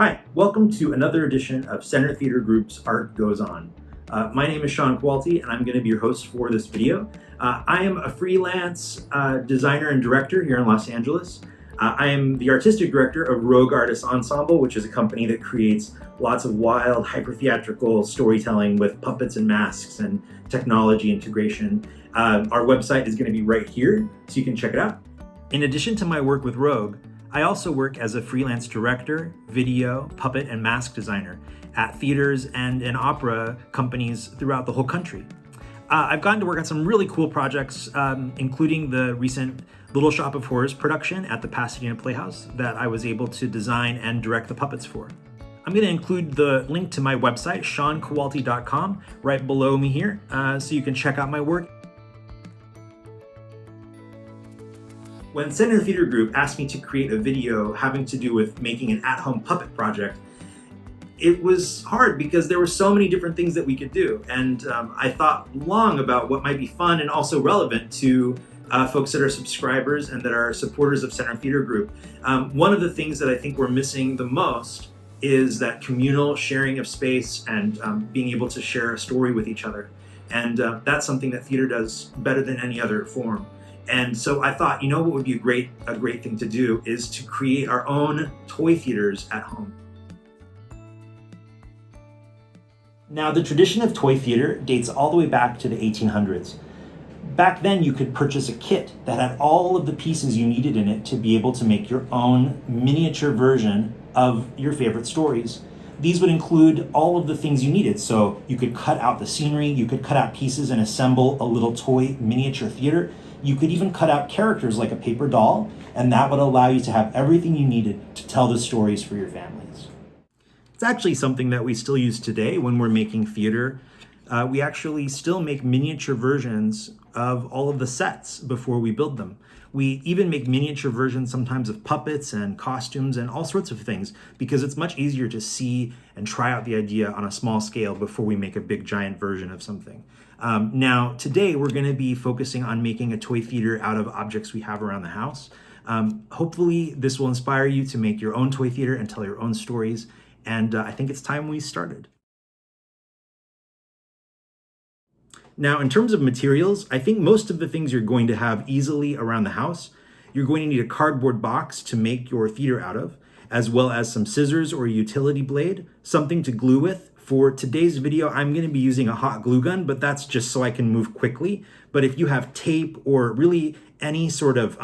Hi, welcome to another edition of Center Theater Group's Art Goes On. My name is Sean Cawelti, and I'm going to be your host for this video. I am a freelance designer and director here in Los Angeles. I am the artistic director of Rogue Artists Ensemble, which is a company that creates lots of wild, hyper-theatrical storytelling with puppets and masks and technology integration. Our website is going to be right here, so you can check it out. In addition to my work with Rogue, I also work as a freelance director, video, puppet, and mask designer at theaters and in opera companies throughout the whole country. I've gotten to work on some really cool projects, including the recent Little Shop of Horrors production at the Pasadena Playhouse that I was able to design and direct the puppets for. I'm going to include the link to my website, seancawelti.com, right below me here, so you can check out my work. When Center Theater Group asked me to create a video having to do with making an at-home puppet project, it was hard because there were so many different things that we could do. And I thought long about what might be fun and also relevant to folks that are subscribers and that are supporters of Center Theater Group. One of the things that I think we're missing the most is that communal sharing of space and being able to share a story with each other. And that's something that theater does better than any other form. And so I thought, you know what would be a great thing to do is to create our own toy theaters at home. Now, the tradition of toy theater dates all the way back to the 1800s. Back then, you could purchase a kit that had all of the pieces you needed in it to be able to make your own miniature version of your favorite stories. These would include all of the things you needed. So you could cut out the scenery, you could cut out pieces and assemble a little toy miniature theater. You could even cut out characters like a paper doll, and that would allow you to have everything you needed to tell the stories for your families. It's actually something that we still use today when we're making theater. We actually still make miniature versions of all of the sets before we build them. We even make miniature versions sometimes of puppets and costumes and all sorts of things because it's much easier to see and try out the idea on a small scale before we make a big giant version of something. Now, today we're going to be focusing on making a toy theater out of objects we have around the house. Hopefully this will inspire you to make your own toy theater and tell your own stories. And I think it's time we started. Now, in terms of materials, I think most of the things you're going to have easily around the house. You're going to need a cardboard box to make your theater out of, as well as some scissors or a utility blade, something to glue with. For today's video, I'm going to be using a hot glue gun, but that's just so I can move quickly. But if you have tape or really any sort of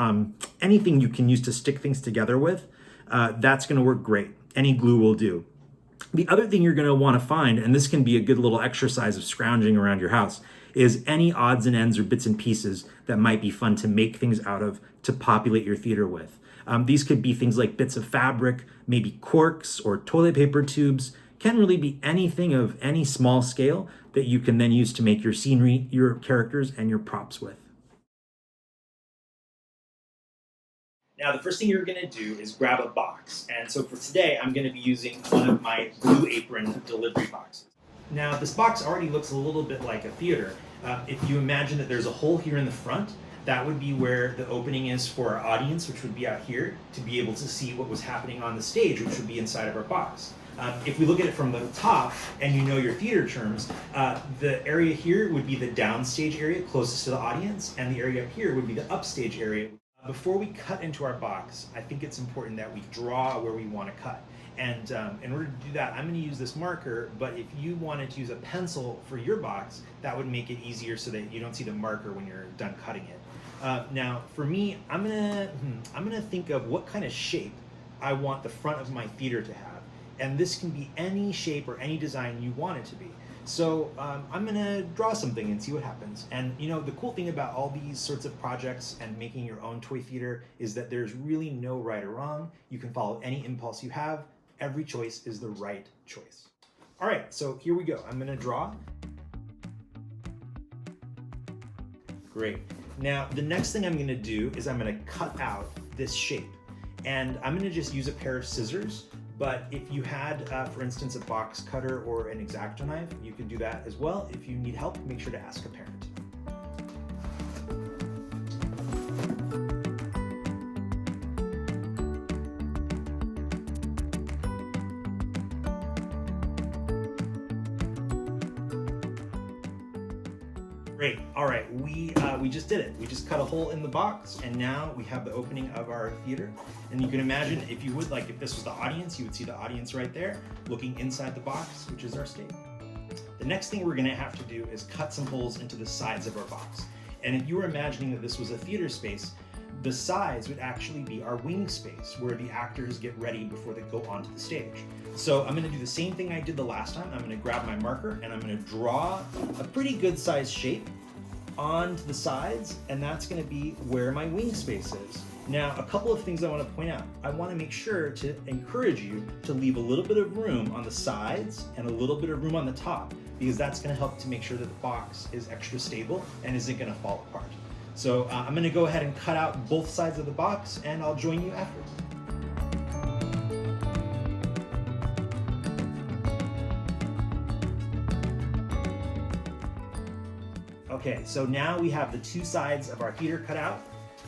anything you can use to stick things together with, that's going to work great. Any glue will do. The other thing you're going to want to find, and this can be a good little exercise of scrounging around your house, is any odds and ends or bits and pieces that might be fun to make things out of to populate your theater with. These could be things like bits of fabric, maybe corks or toilet paper tubes. Can really be anything of any small scale that you can then use to make your scenery, your characters, and your props with. Now, the first thing you're going to do is grab a box. And so for today, I'm going to be using one of my Blue Apron delivery boxes. Now, this box already looks a little bit like a theater. If you imagine that there's a hole here in the front, that would be where the opening is for our audience, which would be out here, to be able to see what was happening on the stage, which would be inside of our box. If we look at it from the top, and you know your theater terms, the area here would be the downstage area closest to the audience, and the area up here would be the upstage area. Before we cut into our box, I think it's important that we draw where we want to cut. And in order to do that, I'm going to use this marker, but if you wanted to use a pencil for your box, that would make it easier so that you don't see the marker when you're done cutting it. Now, for me, I'm gonna think of what kind of shape I want the front of my theater to have. And this can be any shape or any design you want it to be. So I'm gonna draw something and see what happens. And you know, the cool thing about all these sorts of projects and making your own toy theater is that there's really no right or wrong. You can follow any impulse you have. Every choice is the right choice. All right, so here we go. I'm gonna draw. Great. Now, the next thing I'm gonna do is I'm gonna cut out this shape. And I'm gonna just use a pair of scissors. But if you had, for instance, a box cutter or an X-Acto knife, you could do that as well. If you need help, make sure to ask a parent. Great. All right, we just did it. We just cut a hole in the box, and now we have the opening of our theater. And you can imagine, if you would, like if this was the audience, you would see the audience right there, looking inside the box, which is our stage. The next thing we're gonna have to do is cut some holes into the sides of our box. And if you were imagining that this was a theater space, the sides would actually be our wing space, where the actors get ready before they go onto the stage. So I'm gonna do the same thing I did the last time. I'm gonna grab my marker and I'm gonna draw a pretty good sized shape onto the sides, and that's gonna be where my wing space is. Now, a couple of things I wanna point out. I wanna make sure to encourage you to leave a little bit of room on the sides and a little bit of room on the top, because that's gonna help to make sure that the box is extra stable and isn't gonna fall apart. So I'm gonna go ahead and cut out both sides of the box, and I'll join you after. Okay, so now we have the two sides of our theater cut out.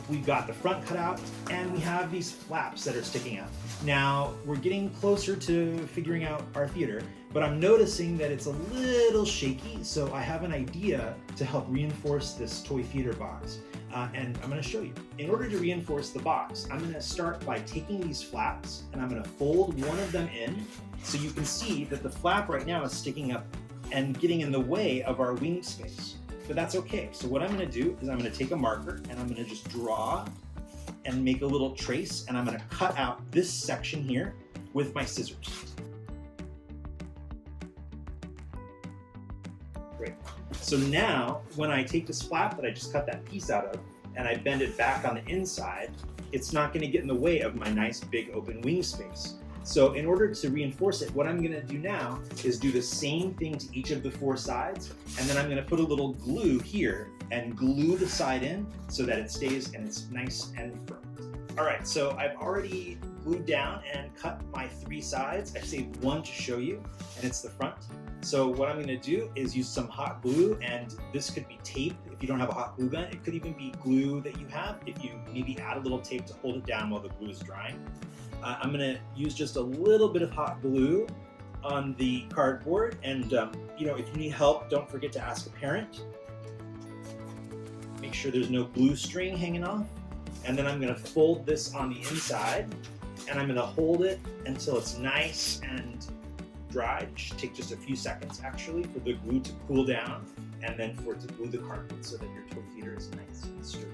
We've got the front cut out, and we have these flaps that are sticking out. Now, we're getting closer to figuring out our theater, but I'm noticing that it's a little shaky, so I have an idea to help reinforce this toy theater box. And I'm gonna show you. In order to reinforce the box, I'm gonna start by taking these flaps, and I'm gonna fold one of them in, so you can see that the flap right now is sticking up and getting in the way of our wing space. But that's okay. So what I'm gonna do is I'm gonna take a marker and I'm gonna just draw and make a little trace, and I'm gonna cut out this section here with my scissors. Great. So now when I take this flap that I just cut that piece out of and I bend it back on the inside, it's not gonna get in the way of my nice big open wing space. So in order to reinforce it, what I'm gonna do now is do the same thing to each of the four sides, and then I'm gonna put a little glue here and glue the side in so that it stays and it's nice and firm. All right, so I've already glued down and cut my three sides. I saved one to show you, and it's the front. So what I'm gonna do is use some hot glue, and this could be tape if you don't have a hot glue gun. It could even be glue that you have if you maybe add a little tape to hold it down while the glue is drying. I'm gonna use just a little bit of hot glue on the cardboard, and if you need help, don't forget to ask a parent. Make sure there's no glue string hanging off. And then I'm gonna fold this on the inside, and I'm gonna hold it until it's nice and dry. It should take just a few seconds actually for the glue to cool down, and then for it to glue the cardboard so that your toy theater is nice and sturdy.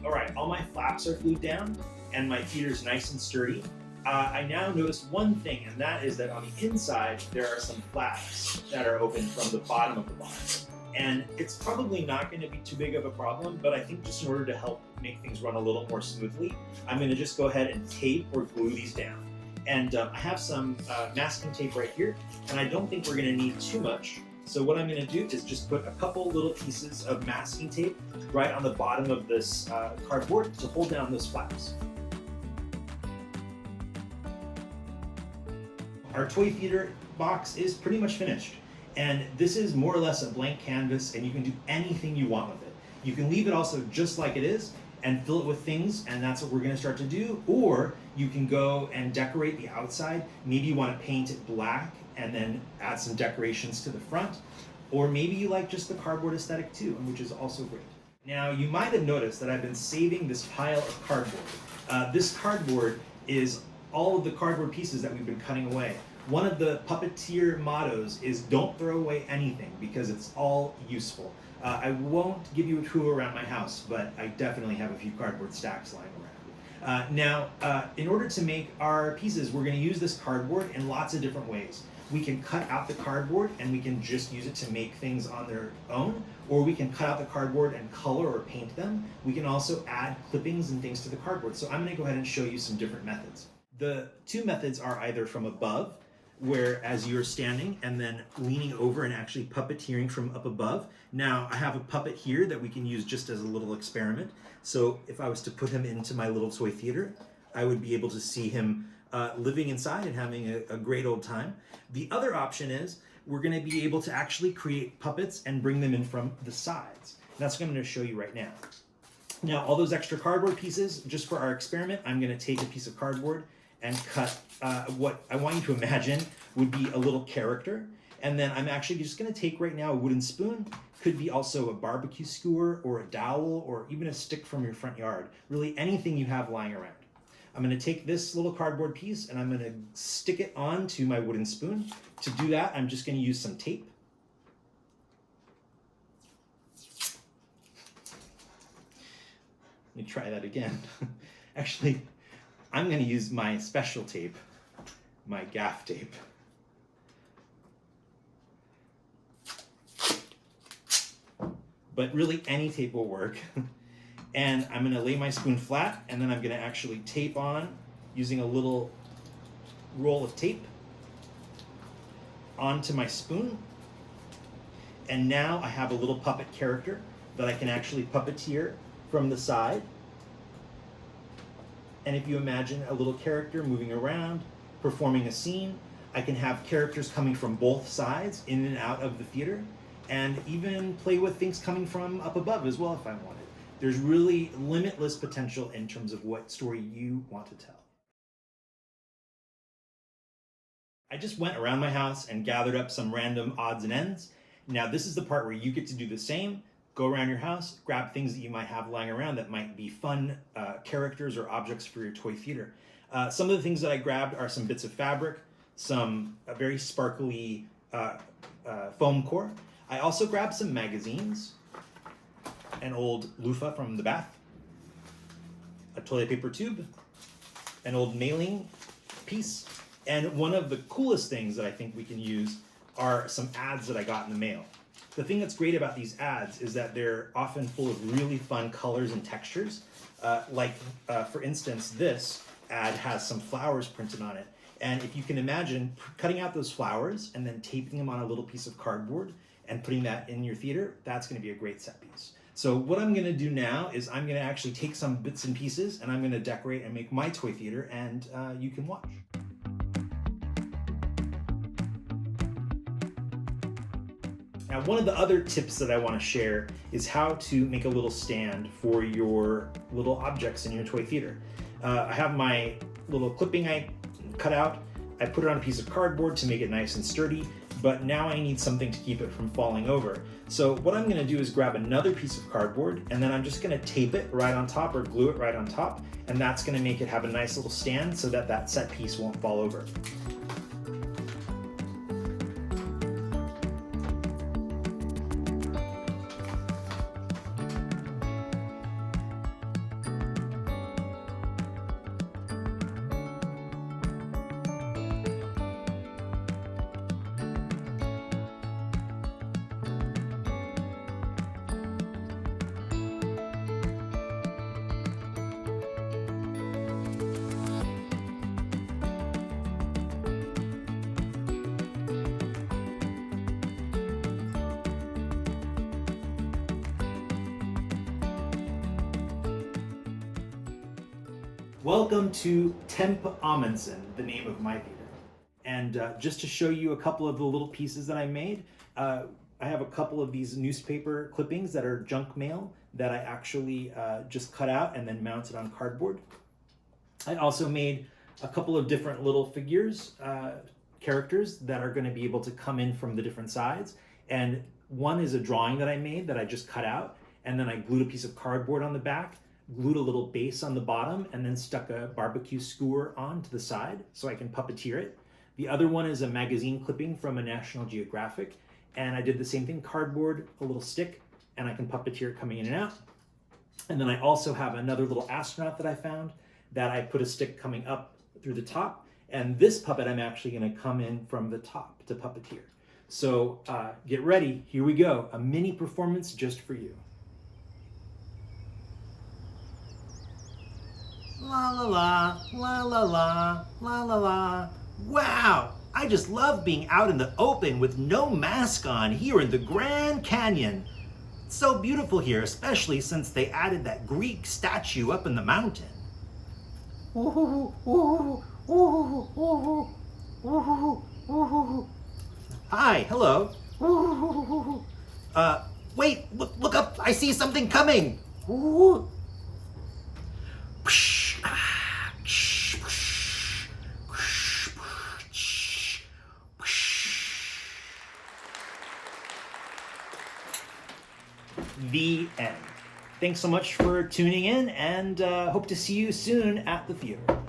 All right, all my flaps are glued down, and my theater is nice and sturdy. I now notice one thing, and that is that on the inside, there are some flaps that are open from the bottom of the box. And it's probably not going to be too big of a problem, but I think just in order to help make things run a little more smoothly, I'm going to just go ahead and tape or glue these down. And I have some masking tape right here, and I don't think we're going to need too much. So what I'm going to do is just put a couple little pieces of masking tape right on the bottom of this cardboard to hold down those flaps. Our toy theater box is pretty much finished. And this is more or less a blank canvas, and you can do anything you want with it. You can leave it also just like it is and fill it with things, and that's what we're gonna start to do. Or you can go and decorate the outside. Maybe you wanna paint it black and then add some decorations to the front. Or maybe you like just the cardboard aesthetic too, which is also great. Now, you might have noticed that I've been saving this pile of cardboard. This cardboard is all of the cardboard pieces that we've been cutting away. One of the puppeteer mottos is don't throw away anything because it's all useful. I won't give you a tour around my house, but I definitely have a few cardboard stacks lying around. Now, in order to make our pieces, we're going to use this cardboard in lots of different ways. We can cut out the cardboard and we can just use it to make things on their own, or we can cut out the cardboard and color or paint them. We can also add clippings and things to the cardboard. So I'm going to go ahead and show you some different methods. The two methods are either from above, where as you're standing and then leaning over and actually puppeteering from up above. Now I have a puppet here that we can use just as a little experiment. So if I was to put him into my little toy theater, I would be able to see him living inside and having a great old time. The other option is we're gonna be able to actually create puppets and bring them in from the sides. And that's what I'm gonna show you right now. Now all those extra cardboard pieces, just for our experiment, I'm gonna take a piece of cardboard and cut what I want you to imagine would be a little character. And then I'm actually just gonna take right now a wooden spoon, could be also a barbecue skewer or a dowel or even a stick from your front yard, really anything you have lying around. I'm gonna take this little cardboard piece and I'm gonna stick it onto my wooden spoon. To do that, I'm just gonna use some tape. Let me try that again. Actually, I'm gonna use my special tape, my gaff tape. But really any tape will work. And I'm gonna lay my spoon flat and then I'm gonna actually tape on using a little roll of tape onto my spoon. And now I have a little puppet character that I can actually puppeteer from the side. And if you imagine a little character moving around, performing a scene, I can have characters coming from both sides, in and out of the theater, and even play with things coming from up above as well if I wanted. There's really limitless potential in terms of what story you want to tell. I just went around my house and gathered up some random odds and ends. Now this is the part where you get to do the same. Go around your house, grab things that you might have lying around that might be fun characters or objects for your toy theater. Some of the things that I grabbed are some bits of fabric, some very sparkly foam core. I also grabbed some magazines, an old loofah from the bath, a toilet paper tube, an old mailing piece, and one of the coolest things that I think we can use are some ads that I got in the mail. The thing that's great about these ads is that they're often full of really fun colors and textures. For instance, this ad has some flowers printed on it. And if you can imagine cutting out those flowers and then taping them on a little piece of cardboard and putting that in your theater, that's gonna be a great set piece. So what I'm gonna do now is I'm gonna actually take some bits and pieces and I'm gonna decorate and make my toy theater, and you can watch. Now, one of the other tips that I wanna share is how to make a little stand for your little objects in your toy theater. I have my little clipping I cut out. I put it on a piece of cardboard to make it nice and sturdy, but now I need something to keep it from falling over. So what I'm gonna do is grab another piece of cardboard and then I'm just gonna tape it right on top or glue it right on top, and that's gonna make it have a nice little stand so that that set piece won't fall over. Welcome to Temp Amundsen, the name of my theater. And just to show you a couple of the little pieces that I made, I have a couple of these newspaper clippings that are junk mail that I actually just cut out and then mounted on cardboard. I also made a couple of different little figures, characters that are going to be able to come in from the different sides. And one is a drawing that I made that I just cut out, and then I glued a piece of cardboard on the back, glued a little base on the bottom, and then stuck a barbecue skewer on to the side so I can puppeteer it. The other one is a magazine clipping from a National Geographic, and I did the same thing, cardboard, a little stick, and I can puppeteer it coming in and out. And then I also have another little astronaut that I found that I put a stick coming up through the top, and this puppet I'm actually gonna come in from the top to puppeteer. So get ready, here we go, a mini performance just for you. La la la, la la la, la la la. Wow, I just love being out in the open with no mask on here in the Grand Canyon. It's so beautiful here, especially since they added that Greek statue up in the mountain. Hi, hello. Wait, look up, I see something coming. The end. Thanks so much for tuning in, and hope to see you soon at the theater.